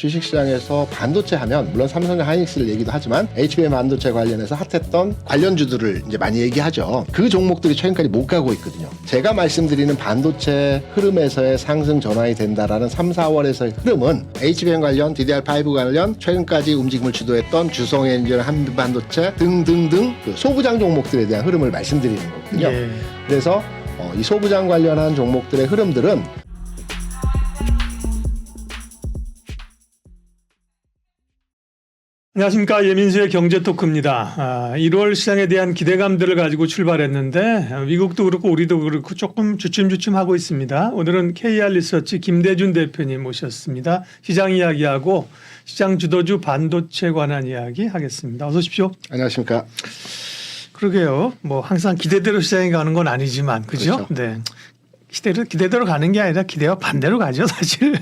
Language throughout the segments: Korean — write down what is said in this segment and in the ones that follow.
주식시장에서 반도체 하면 물론 삼성과 하이닉스를 얘기도 하지만 HBM 반도체 관련해서 핫했던 관련주들을 이제 많이 얘기하죠. 그 종목들이 최근까지 못 가고 있거든요. 제가 말씀드리는 반도체 흐름에서의 상승 전환이 된다라는 3, 4월에서의 흐름은 HBM 관련, DDR5 관련 최근까지 움직임을 주도했던 주성엔지나 한반도체 등등등 그 소부장 종목들에 대한 흐름을 말씀드리는 거거든요. 예. 그래서 이 소부장 관련한 종목들의 흐름들은 안녕하십니까. 예민수의 경제토크입니다. 1월 시장에 대한 기대감들을 가지고 출발했는데 미국도 그렇고 우리도 그렇고 조금 주춤주춤하고 있습니다. 오늘은 KR리서치 김대준 대표님 모셨습니다. 시장 이야기하고 시장 주도주 반도체 관한 이야기 하겠습니다. 어서 오십시오. 안녕하십니까. 그러게요. 뭐 항상 기대대로 시장에 가는 건 아니지만 그죠? 그렇죠. 네. 기대대로 가는 게 아니라 기대와 반대로 가죠, 사실.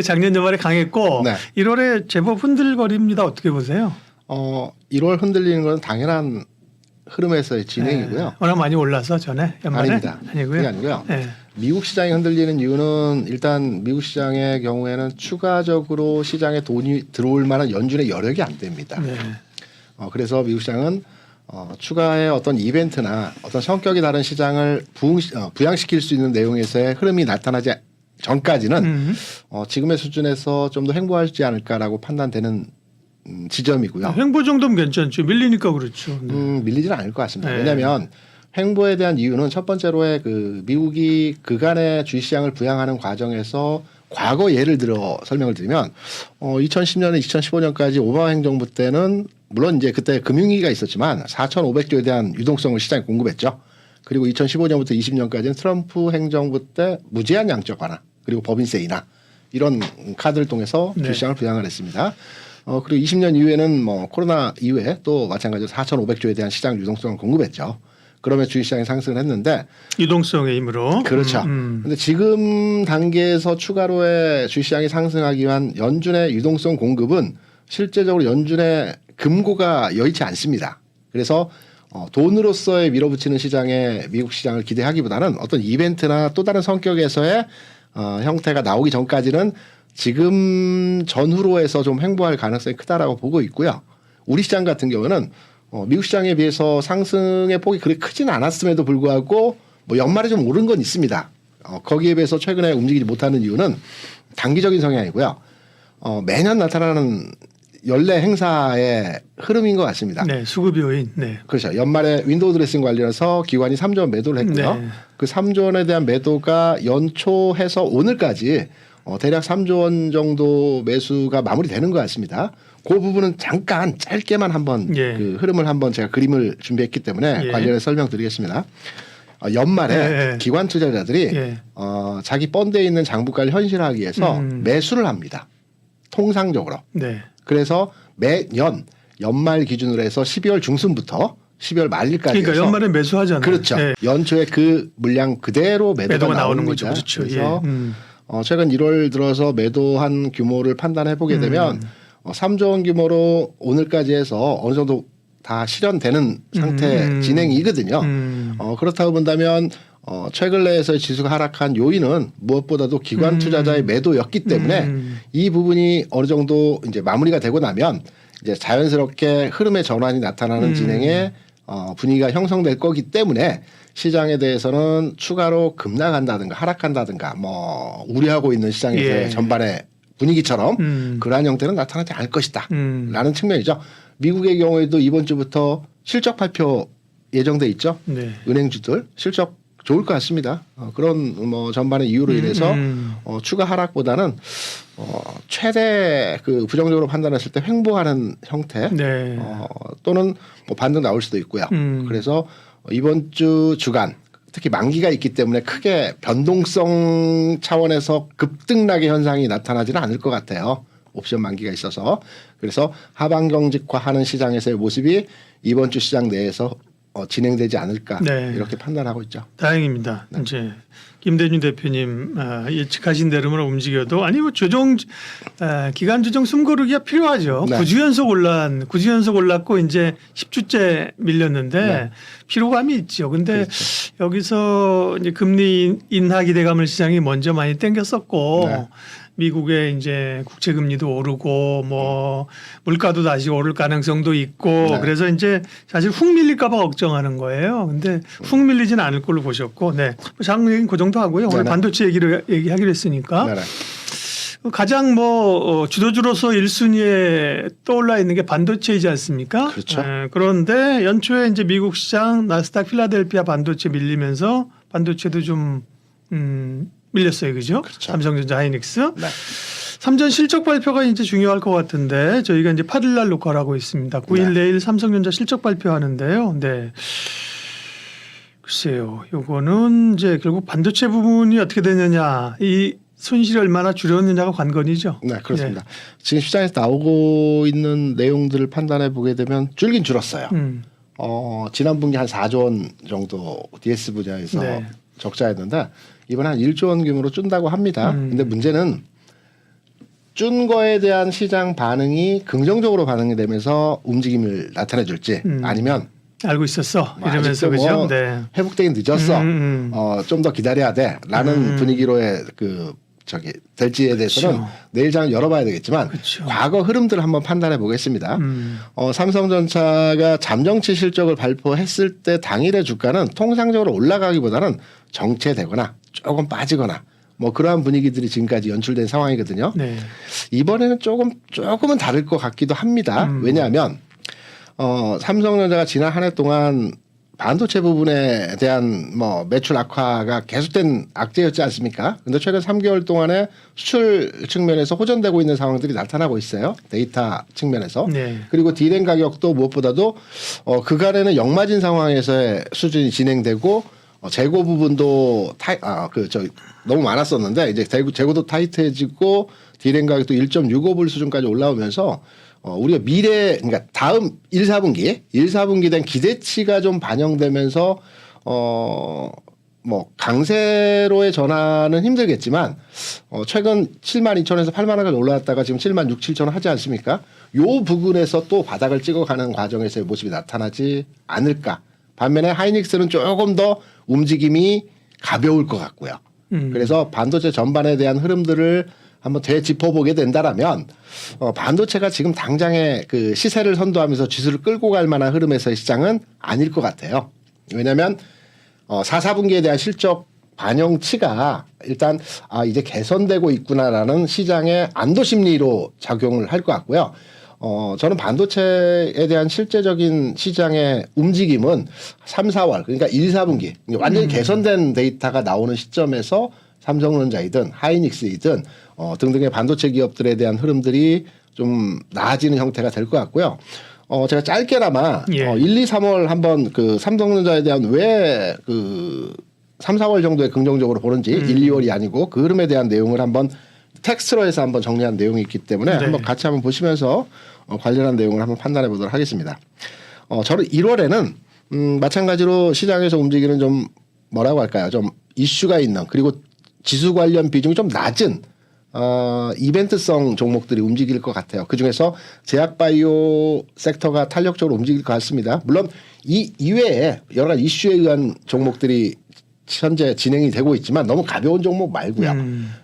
작년 연말에 강했고 네. 1월에 제법 흔들거립니다. 어떻게 보세요? 1월 흔들리는 건 당연한 흐름에서의 진행이고요. 네. 워낙 많이 올라서 전에 연말에 아닙니다. 아니고요. 그게 아니고요. 네. 미국 시장이 흔들리는 이유는 일단 미국 시장의 경우에는 추가적으로 시장에 돈이 들어올 만한 연준의 여력이 안 됩니다. 네. 그래서 미국 시장은 추가의 어떤 이벤트나 어떤 성격이 다른 시장을 부양시킬 수 있는 내용에서의 흐름이 나타나지 전까지는 지금의 수준에서 좀 더 횡보하지 않을까라고 판단되는 지점이고요. 횡보 정도면 괜찮죠. 밀리니까 그렇죠. 네. 밀리지는 않을 것 같습니다. 네. 왜냐하면 횡보에 대한 이유는 첫 번째로의 그 미국이 그간의 주식시장을 부양하는 과정에서 과거 예를 들어 설명을 드리면 2010년에 2015년까지 오바마 행정부 때는 물론 이제 그때 금융위기가 있었지만 4,500조에 대한 유동성을 시장에 공급했죠. 그리고 2015년부터 20년까지는 트럼프 행정부 때 무제한 양적 완화 그리고 법인세 인하 이런 카드를 통해서 네. 주식시장을 부양을 했습니다. 그리고 20년 이후에는 뭐 코로나 이후에 또 마찬가지로 4,500조에 대한 시장 유동성을 공급했죠. 그러면 주식시장이 상승을 했는데 유동성의 힘으로. 그렇죠. 근데 지금 단계에서 추가로의 주식시장이 상승하기 위한 연준의 유동성 공급은 실제적으로 연준의 금고가 여의치 않습니다. 그래서 돈으로서의 밀어붙이는 시장에 미국 시장을 기대하기보다는 어떤 이벤트나 또 다른 성격에서의 형태가 나오기 전까지는 지금 전후로 해서 좀 횡보할 가능성이 크다라고 보고 있고요. 우리 시장 같은 경우는 미국 시장에 비해서 상승의 폭이 그렇게 크지는 않았음에도 불구하고 뭐 연말에 좀 오른 건 있습니다. 거기에 비해서 최근에 움직이지 못하는 이유는 단기적인 성향이고요. 매년 나타나는 연례 행사의 흐름인 것 같습니다. 네, 수급 요인. 네. 그렇죠. 연말에 윈도우 드레싱 관련해서 기관이 3조 원 매도를 했고요. 네. 그 3조 원에 대한 매도가 연초해서 오늘까지 대략 3조 원 정도 매수가 마무리되는 것 같습니다. 그 부분은 잠깐 짧게만 한번 예. 그 흐름을 한번 제가 그림을 준비했기 때문에 예. 관련해서 설명드리겠습니다. 연말에 예. 기관 투자자들이 예. 자기 펀드에 있는 장부가를 현실화하기 위해서 매수를 합니다. 통상적으로. 네. 그래서 매년 연말 기준으로 해서 12월 중순부터 12월 말일까지 그러니까 해서 연말에 매수하잖아요. 그렇죠. 네. 연초에 그 물량 그대로 매도가 나오는 나옵니다. 거죠. 그렇죠. 그래서 예. 최근 1월 들어서 매도한 규모를 판단해 보게 되면 3조 원 규모로 오늘까지 해서 어느 정도 다 실현되는 상태 진행이거든요. 그렇다고 본다면 최근 내에서의 지수가 하락한 요인은 무엇보다도 기관 투자자의 매도였기 때문에 이 부분이 어느 정도 이제 마무리가 되고 나면 이제 자연스럽게 흐름의 전환이 나타나는 진행에 분위기가 형성될 거기 때문에 시장에 대해서는 추가로 급락한다든가 하락한다든가 뭐 우려하고 있는 시장에서의 예. 전반의 분위기처럼 그러한 형태는 나타나지 않을 것이다 라는 측면이죠. 미국의 경우에도 이번 주부터 실적 발표 예정돼 있죠. 네. 은행주들 실적 좋을 것 같습니다. 그런 뭐 전반의 이유로 인해서 추가 하락보다는 최대 그 부정적으로 판단했을 때 횡보하는 형태 네. 또는 뭐 반등 나올 수도 있고요. 그래서 이번 주 주간 특히 만기가 있기 때문에 크게 변동성 차원에서 급등락의 현상이 나타나지는 않을 것 같아요. 옵션 만기가 있어서. 그래서 하방 경직화하는 시장에서의 모습이 이번 주 시장 내에서 진행되지 않을까 네. 이렇게 판단하고 있죠. 다행입니다. 이제 김대준 대표님 예측하신 대로만 움직여도 아니 뭐 조정 기간 조정 숨고르기가 필요하죠. 네. 9주 연속 올랐고 이제 10주째 밀렸는데 네. 피로감이 있죠. 근데 그렇죠. 여기서 이제 금리 인하 기대감을 시장이 먼저 많이 땡겼었고 네. 미국의 이제 국채 금리도 오르고 뭐 물가도 다시 오를 가능성도 있고 네. 그래서 이제 사실 훅 밀릴까 봐 걱정하는 거예요. 근데 훅 밀리지는 않을 걸로 보셨고 네. 장르 얘기는 그 정도 하고요. 오늘 네네. 반도체 얘기하기로 했으니까 네네. 가장 뭐 주도주로서 1순위에 떠올라 있는 게 반도체이지 않습니까? 그렇죠. 그런데 연초에 이제 미국 시장 나스닥 필라델피아 반도체 밀리면서 반도체도 좀 밀렸어요, 그죠? 그렇죠. 삼성전자, 하이닉스. 네. 삼전 실적 발표가 이제 중요할 것 같은데 저희가 이제 8일 날 녹화를 하고 있습니다. 9일 네. 내일 삼성전자 실적 발표하는데요. 네. 글쎄요, 요거는 이제 결국 반도체 부분이 어떻게 되느냐, 이 손실이 얼마나 줄였느냐가 관건이죠. 네, 그렇습니다. 지금 시장에서 나오고 있는 내용들을 판단해 보게 되면 줄긴 줄었어요. 지난 분기 한 4조 원 정도 DS 분야에서 네. 적자였는데 이번에 한 1조 원 규모로 준다고 합니다. 근데 문제는 준 거에 대한 시장 반응이 긍정적으로 반응이 되면서 움직임을 나타내 줄지 아니면 알고 있었어 이러면서 아직도 그죠? 뭐 네. 회복되긴 늦었어. 좀 더 기다려야 돼라는 분위기로의 될지에 대해서는 그렇죠. 내일 장 열어봐야 되겠지만 그렇죠. 과거 흐름들을 한번 판단해 보겠습니다. 삼성전자가 잠정치 실적을 발표했을 때 당일의 주가는 통상적으로 올라가기보다는 정체되거나 조금 빠지거나 뭐 그러한 분위기들이 지금까지 연출된 상황이거든요. 네. 이번에는 조금은 다를 것 같기도 합니다. 왜냐하면 삼성전자가 지난 한 해 동안 반도체 부분에 대한 뭐 매출 악화가 계속된 악재였지 않습니까? 근데 최근 3개월 동안에 수출 측면에서 호전되고 있는 상황들이 나타나고 있어요. 데이터 측면에서. 네. 그리고 디램 가격도 무엇보다도 그간에는 역마진 상황에서의 수준이 진행되고 재고 부분도 너무 많았었는데 이제 재고도 타이트해지고 디램 가격도 1.65불 수준까지 올라오면서 우리가 그러니까 다음 1, 4분기 된 기대치가 좀 반영되면서 뭐 강세로의 전환은 힘들겠지만 최근 72,000원에서 8만 원까지 올라왔다가 지금 7만 6, 7천 원 하지 않습니까? 요 부분에서 또 바닥을 찍어가는 과정에서의 모습이 나타나지 않을까. 반면에 하이닉스는 조금 더 움직임이 가벼울 것 같고요. 그래서 반도체 전반에 대한 흐름들을 한번 되짚어보게 된다라면 반도체가 지금 당장의 그 시세를 선도하면서 지수를 끌고 갈 만한 흐름에서의 시장은 아닐 것 같아요. 왜냐하면 4, 4분기에 대한 실적 반영치가 일단 이제 개선되고 있구나라는 시장의 안도 심리로 작용을 할 것 같고요. 저는 반도체에 대한 실제적인 시장의 움직임은 3, 4월 그러니까 1, 4분기 완전히 개선된 데이터가 나오는 시점에서 삼성전자이든 하이닉스이든 등등의 반도체 기업들에 대한 흐름들이 좀 나아지는 형태가 될 것 같고요. 제가 짧게나마 1, 2, 3월 한번 그 삼성전자에 대한 왜 그 3, 4월 정도에 긍정적으로 보는지 1, 2월이 아니고 그 흐름에 대한 내용을 한번 텍스트로 해서 한번 정리한 내용이 있기 때문에 네. 한번 같이 한번 보시면서 관련한 내용을 한번 판단해 보도록 하겠습니다. 저는 1월에는 마찬가지로 시장에서 움직이는 좀 뭐라고 할까요? 좀 이슈가 있는 그리고 지수 관련 비중이 좀 낮은 이벤트성 종목들이 움직일 것 같아요. 그중에서 제약바이오 섹터가 탄력적으로 움직일 것 같습니다. 물론 이 이외에 여러 가지 이슈에 의한 종목들이 현재 진행이 되고 있지만 너무 가벼운 종목 말고요.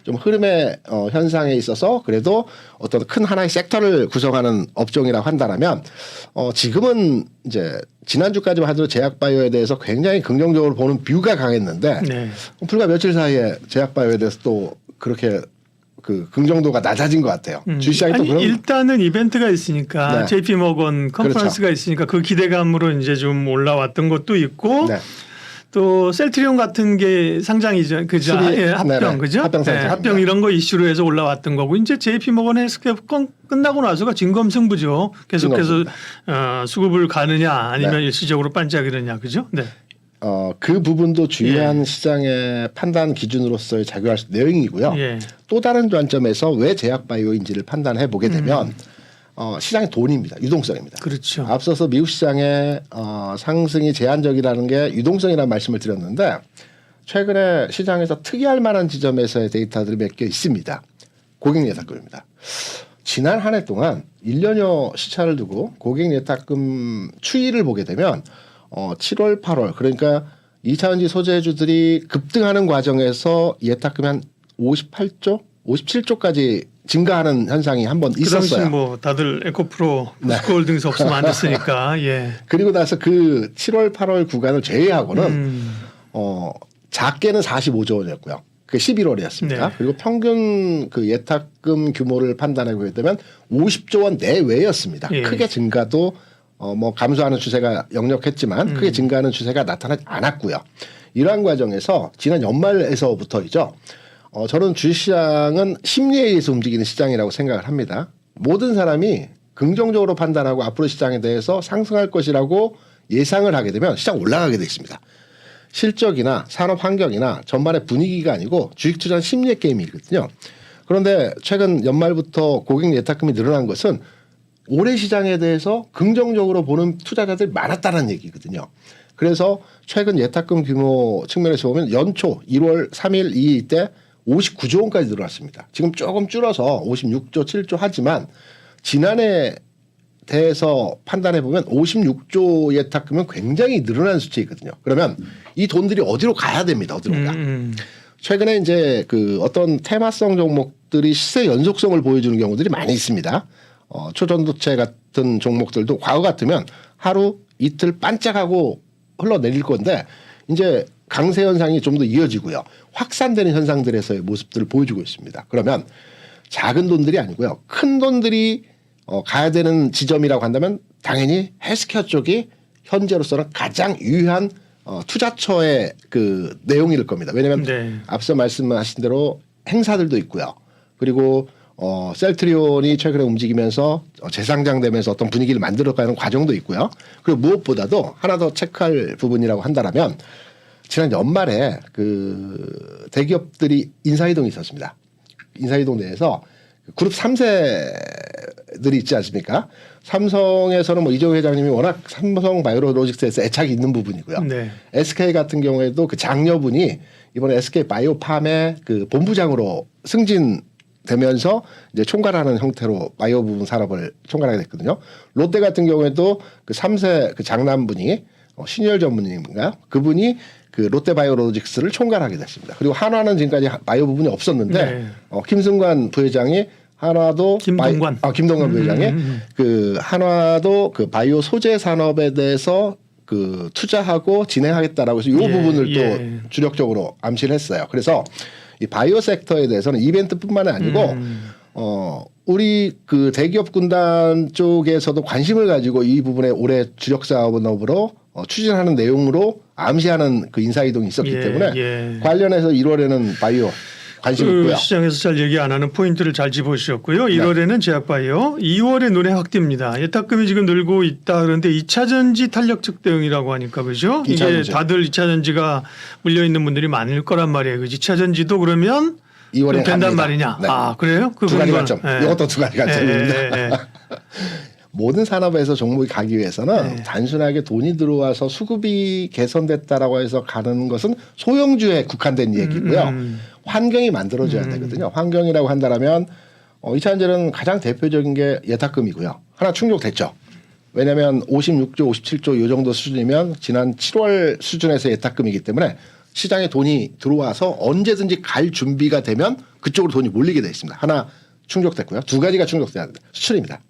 좀 흐름의 현상에 있어서 그래도 어떤 큰 하나의 섹터를 구성하는 업종이라고 한다면 지금은 이제 지난주까지만 하더라도 제약바이오에 대해서 굉장히 긍정적으로 보는 뷰가 강했는데 네. 불과 며칠 사이에 제약바이오에 대해서 또 그렇게 그 긍정도가 낮아진 것 같아요. 주시장이 또 그런 일단은 이벤트가 있으니까 네. JP 모건 컨퍼런스가 그렇죠. 있으니까 그 기대감으로 이제 좀 올라왔던 것도 있고 네. 또 셀트리온 같은 게 상장이죠, 그죠? 합병, 네네. 그죠? 합병 상장. 합병 이런 거 이슈로 해서 올라왔던 거고 이제 JP 모건 헬스케어 끝나고 나서가 진검승부죠. 계속해서 수급을 가느냐 아니면 일시적으로 반짝이느냐, 그죠? 네. 그 부분도 중요한 시장의 판단 기준으로서의 작용할 수 있는 내용이고요. 예. 또 다른 관점에서 왜 제약바이오인지를 판단해 보게 되면 시장의 돈입니다. 유동성입니다. 그렇죠. 앞서서 미국 시장의 상승이 제한적이라는 게 유동성이라는 말씀을 드렸는데 최근에 시장에서 특이할 만한 지점에서의 데이터들이 몇 개 있습니다. 고객 예탁금입니다. 지난 한 해 동안 1년여 시차를 두고 고객 예탁금 추이를 보게 되면 7월, 8월 그러니까 2차전지 소재주들이 급등하는 과정에서 예탁금이 한 58조, 57조까지 증가하는 현상이 한번 그 당시 있었어요. 뭐 다들 에코프로, 포스코홀딩스 없으면 안 됐으니까. 예. 그리고 나서 그 7월, 8월 구간을 제외하고는 작게는 45조 원이었고요. 그게 11월이었습니다. 네. 그리고 평균 그 예탁금 규모를 판단해 보게 되면 50조 원 내외였습니다. 예. 크게 증가도 뭐 감소하는 추세가 역력했지만 크게 증가하는 추세가 나타나지 않았고요. 이러한 과정에서 지난 연말에서부터이죠. 저는 주식시장은 심리에 의해서 움직이는 시장이라고 생각을 합니다. 모든 사람이 긍정적으로 판단하고 앞으로 시장에 대해서 상승할 것이라고 예상을 하게 되면 시장 올라가게 돼 있습니다. 실적이나 산업 환경이나 전반의 분위기가 아니고 주식 투자는 심리의 게임이거든요. 그런데 최근 연말부터 고객 예탁금이 늘어난 것은 올해 시장에 대해서 긍정적으로 보는 투자자들이 많았다는 얘기거든요. 그래서 최근 예탁금 규모 측면에서 보면 연초 1월 3일 2일 때 59조 원까지 늘어났습니다. 지금 조금 줄어서 56조 7조 하지만 지난해 대해서 판단해 보면 56조 예탁금은 굉장히 늘어난 수치이거든요. 그러면 이 돈들이 어디로 가야 됩니다. 어디론가. 최근에 이제 그 어떤 테마성 종목들이 시세 연속성을 보여주는 경우들이 많이 있습니다. 초전도체 같은 종목들도 과거 같으면 하루 이틀 반짝하고 흘러내릴 건데 이제 강세 현상이 좀 더 이어지고요. 확산되는 현상들에서의 모습들을 보여주고 있습니다. 그러면 작은 돈들이 아니고요. 큰 돈들이 가야 되는 지점이라고 한다면 당연히 헬스케어 쪽이 현재로서는 가장 유효한 투자처의 그 내용일 겁니다. 왜냐하면 네. 앞서 말씀하신 대로 행사들도 있고요. 그리고 셀트리온이 최근에 움직이면서 재상장되면서 어떤 분위기를 만들어가는 과정도 있고요. 그리고 무엇보다도 하나 더 체크할 부분이라고 한다면 지난 연말에 그 대기업들이 인사이동이 있었습니다. 인사이동 내에서 그룹 3세들이 있지 않습니까? 삼성에서는 뭐 이재호 회장님이 워낙 삼성 바이오로직스에서 애착이 있는 부분이고요. 네. SK 같은 경우에도 그 장녀분이 이번에 SK 바이오팜의 그 본부장으로 승진되면서 이제 총괄하는 형태로 바이오 부분 산업을 총괄하게 됐거든요. 롯데 같은 경우에도 그 3세 그 장남분이 신유열 전무님인가 그분이 그 롯데바이오로직스를 총괄하게 됐습니다. 그리고 한화는 지금까지 바이오 부분이 없었는데 네. 김승관 부회장이 한화도 김동관 김동관 부회장이 그 한화도 그 바이오 소재 산업에 대해서 그 투자하고 진행하겠다라고 해서 이 부분을 또 주력적으로 암시를 했어요. 그래서 이 바이오 섹터에 대해서는 이벤트뿐만 아니고 우리 그 대기업 군단 쪽에서도 관심을 가지고 이 부분에 올해 주력 사업으로 추진하는 내용으로 암시하는 그 인사이동이 있었기 때문에 관련해서 1월에는 바이오 관심 있고요. 시장에서 잘 얘기 안 하는 포인트를 잘 짚어주셨고요. 1월에는 제약바이오, 2월에 눈에 확 띕니다. 예탁금이 지금 늘고 있다. 그런데 2차 전지 탄력적 대응이라고 하니까 그죠? 이게 전지. 다들 2차 전지가 물려 있는 분들이 많을 거란 말이에요. 2차 전지도 그러면 2월에 된단 말이냐? 네. 아 그래요? 두 가지 관점. 이것도 두 가지 관점입니다. 예. 모든 산업에서 종목이 가기 위해서는 단순하게 돈이 들어와서 수급이 개선됐다라고 해서 가는 것은 소형주에 국한된 얘기고요. 환경이 만들어져야 되거든요. 환경이라고 한다면 2차 전지는 가장 대표적인 게 예탁금이고요. 하나 충족됐죠. 왜냐하면 56조, 57조 이 정도 수준이면 지난 7월 수준에서 예탁금이기 때문에 시장에 돈이 들어와서 언제든지 갈 준비가 되면 그쪽으로 돈이 몰리게 돼 있습니다. 하나 충족됐고요. 두 가지가 충족돼야 합니다. 수출입니다.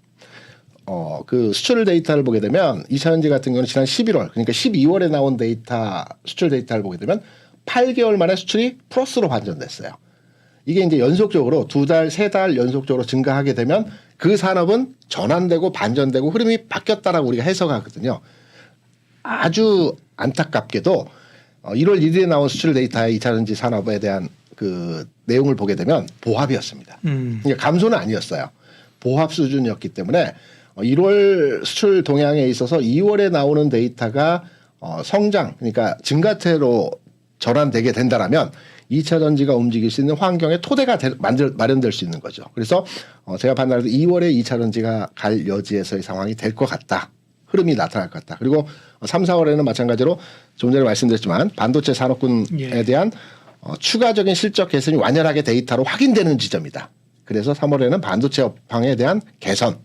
그 수출 데이터를 보게 되면 2차 전지 같은 경우는 지난 11월 그러니까 12월에 나온 데이터 수출 데이터를 보게 되면 8개월 만에 수출이 플러스로 반전됐어요. 이게 이제 연속적으로 2달, 3달 연속적으로 증가하게 되면 그 산업은 전환되고 반전되고 흐름이 바뀌었다라고 우리가 해석하거든요. 아주 안타깝게도 1월 1일에 나온 수출 데이터의 2차 전지 산업에 대한 그 내용을 보게 되면 보합이었습니다. 그러니까 감소는 아니었어요. 보합 수준이었기 때문에 1월 수출 동향에 있어서 2월에 나오는 데이터가 성장 그러니까 증가세로 전환되게 된다라면 2차 전지가 움직일 수 있는 환경의 토대가 마련될 수 있는 거죠. 그래서 제가 판단할 때 2월에 2차 전지가 갈 여지에서의 상황이 될 것 같다. 흐름이 나타날 것 같다. 그리고 3, 4월에는 마찬가지로 좀 전에 말씀드렸지만 반도체 산업군에 대한 추가적인 실적 개선이 완연하게 데이터로 확인되는 지점이다. 그래서 3월에는 반도체 업황에 대한 개선,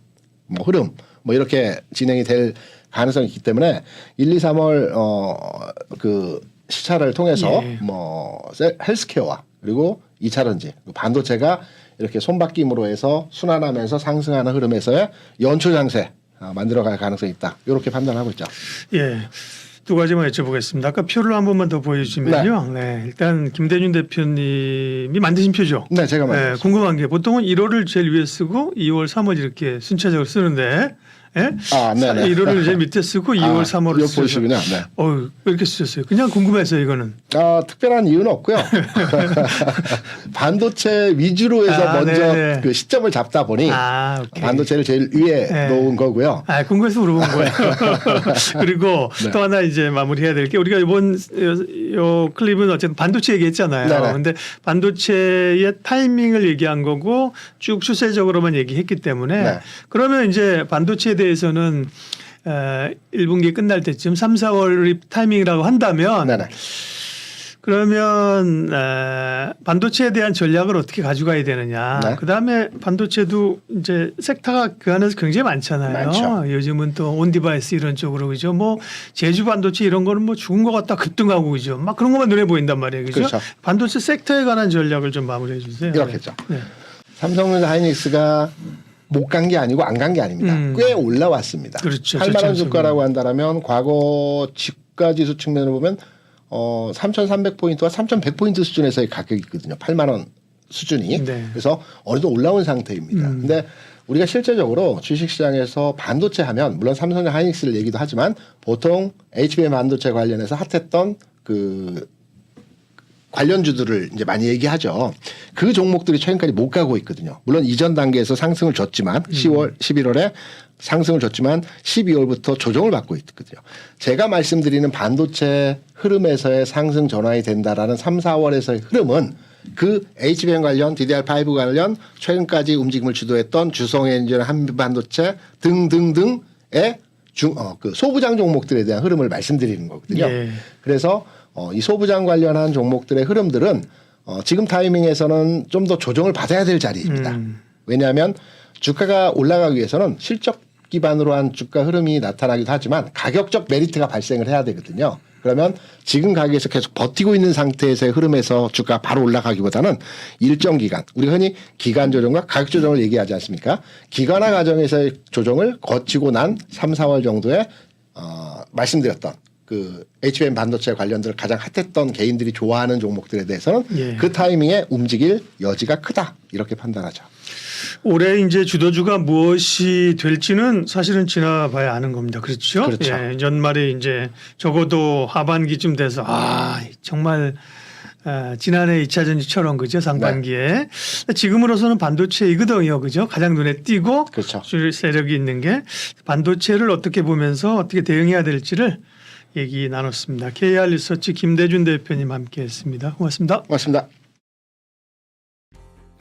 뭐 흐름, 뭐 이렇게 진행이 될 가능성이 있기 때문에 1, 2, 3월 그 시차를 통해서 뭐 헬스케어와 그리고 2차 전지, 반도체가 이렇게 손바뀜으로 해서 순환하면서 상승하는 흐름에서의 연초 장세 만들어갈 가능성이 있다. 이렇게 판단하고 있죠. 예. 두 가지만 여쭤보겠습니다. 아까 표를 한 번만 더 보여주시면요. 네. 일단 김대준 대표님이 만드신 표죠. 네, 제가 만들었습니다. 네, 궁금한 게 보통은 1월을 제일 위에 쓰고 2월, 3월 이렇게 순차적으로 쓰는데 예? 네네. 1월을 제일 밑에 쓰고 2월, 3월을 이거 쓰죠. 보시군요. 네. 왜 이렇게 쓰셨어요? 그냥 궁금해서요, 이거는. 특별한 이유는 없고요. 반도체 위주로 해서 먼저 네네. 그 시점을 잡다 보니 오케이. 반도체를 제일 위에 네. 놓은 거고요. 궁금해서 물어본 거예요. 그리고 네. 또 하나 이제 마무리해야 될 게 우리가 이번 요 클립은 어쨌든 반도체 얘기했잖아요. 네네. 근데 반도체의 타이밍을 얘기한 거고 쭉 추세적으로만 얘기했기 때문에 네. 그러면 이제 반도체에 대해서는 1분기 끝날 때쯤 3, 4월이 타이밍이라고 한다면 네네. 그러면 반도체에 대한 전략을 어떻게 가져가야 되느냐. 네. 그다음에 반도체도 이제 섹터가 그 안에서 굉장히 많잖아요. 많죠. 요즘은 또 온디바이스 이런 쪽으로 그죠. 뭐 제주 반도체 이런 거는 뭐 죽은 것 같다 급등하고 그죠. 막 그런 것만 눈에 보인단 말이에요. 그죠. 그렇죠. 반도체 섹터에 관한 전략을 좀 마무리해 주세요. 이렇겠죠. 네. 삼성전자 하이닉스가 못 간 게 아니고 안 간 게 아닙니다. 꽤 올라왔습니다. 그렇죠. 8만 원 저점에서 주가라고 한다면 과거 주가 지수 측면으로 보면 3,300포인트와 3,100포인트 수준에서의 가격이 있거든요. 8만 원 수준이. 네. 그래서 어느 정도 올라온 상태입니다. 근데 우리가 실제적으로 주식시장에서 반도체 하면 물론 삼성전자 하이닉스를 얘기도 하지만 보통 HBM 반도체 관련해서 핫했던 그 관련주들을 이제 많이 얘기하죠. 그 종목들이 최근까지 못 가고 있거든요. 물론 이전 단계에서 상승을 줬지만 10월, 11월에 상승을 줬지만 12월부터 조정을 받고 있거든요. 제가 말씀드리는 반도체 흐름에서의 상승 전환이 된다라는 3, 4월에서의 흐름은 그 HBM 관련, DDR5 관련 최근까지 움직임을 주도했던 주성엔진, 한미반도체 등등등의 그 소부장 종목들에 대한 흐름을 말씀드리는 거거든요. 예. 그래서 이 소부장 관련한 종목들의 흐름들은 지금 타이밍에서는 좀 더 조정을 받아야 될 자리입니다. 왜냐하면 주가가 올라가기 위해서는 실적 기반으로 한 주가 흐름이 나타나기도 하지만 가격적 메리트가 발생을 해야 되거든요. 그러면 지금 가격에서 계속 버티고 있는 상태에서의 흐름에서 주가가 바로 올라가기보다는 일정 기간, 우리가 흔히 기간 조정과 가격 조정을 얘기하지 않습니까? 기간화 과정에서의 조정을 거치고 난 3, 4월 정도에 말씀드렸던 그 HBM 반도체 관련들 가장 핫했던 개인들이 좋아하는 종목들에 대해서는 예. 그 타이밍에 움직일 여지가 크다 이렇게 판단하죠. 올해 이제 주도주가 무엇이 될지는 사실은 지나봐야 아는 겁니다. 그렇죠? 그렇죠. 예, 연말에 이제 적어도 하반기쯤 돼서 정말 지난해 2차 전지처럼 그죠 상반기에 지금으로서는 반도체이거든요. 그죠? 가장 눈에 띄고 그렇죠. 줄 세력이 있는 게 반도체를 어떻게 보면서 어떻게 대응해야 될지를 얘기 나눴습니다. KR 리서치 김대준 대표님 함께했습니다. 고맙습니다. 고맙습니다.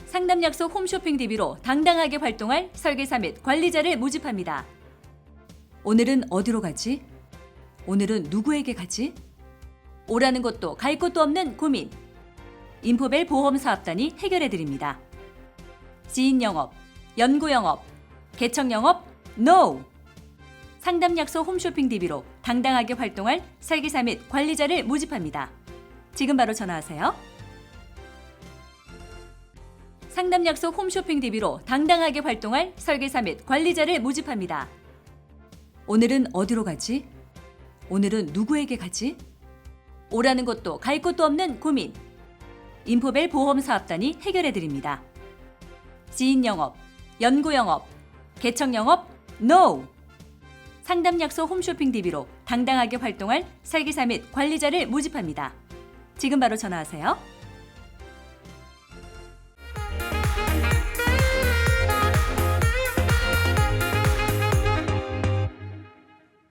상담 약속 홈쇼핑 DB로 당당하게 활동할 설계사 및 관리자를 모집합니다. 오늘은 어디로 가지? 오늘은 누구에게 가지? 오라는 것도 갈 곳도 없는 고민. 인포벨 보험사업단이 해결해드립니다. 지인 영업, 연구 영업, 개척 영업, NO! 상담 약속 홈쇼핑 DB로 당당하게 활동할 설계사 및 관리자를 모집합니다. 지금 바로 전화하세요. 상담 약속 홈쇼핑 DB로 당당하게 활동할 설계사 및 관리자를 모집합니다. 오늘은 어디로 가지? 오늘은 누구에게 가지? 오라는 것도 갈 곳도 없는 고민. 인포벨 보험사업단이 해결해드립니다. 지인 영업, 연구 영업, 개척 영업, NO! 상담 약속 홈쇼핑 DB로 당당하게 활동할 설계사 및 관리자를 모집합니다. 지금 바로 전화하세요.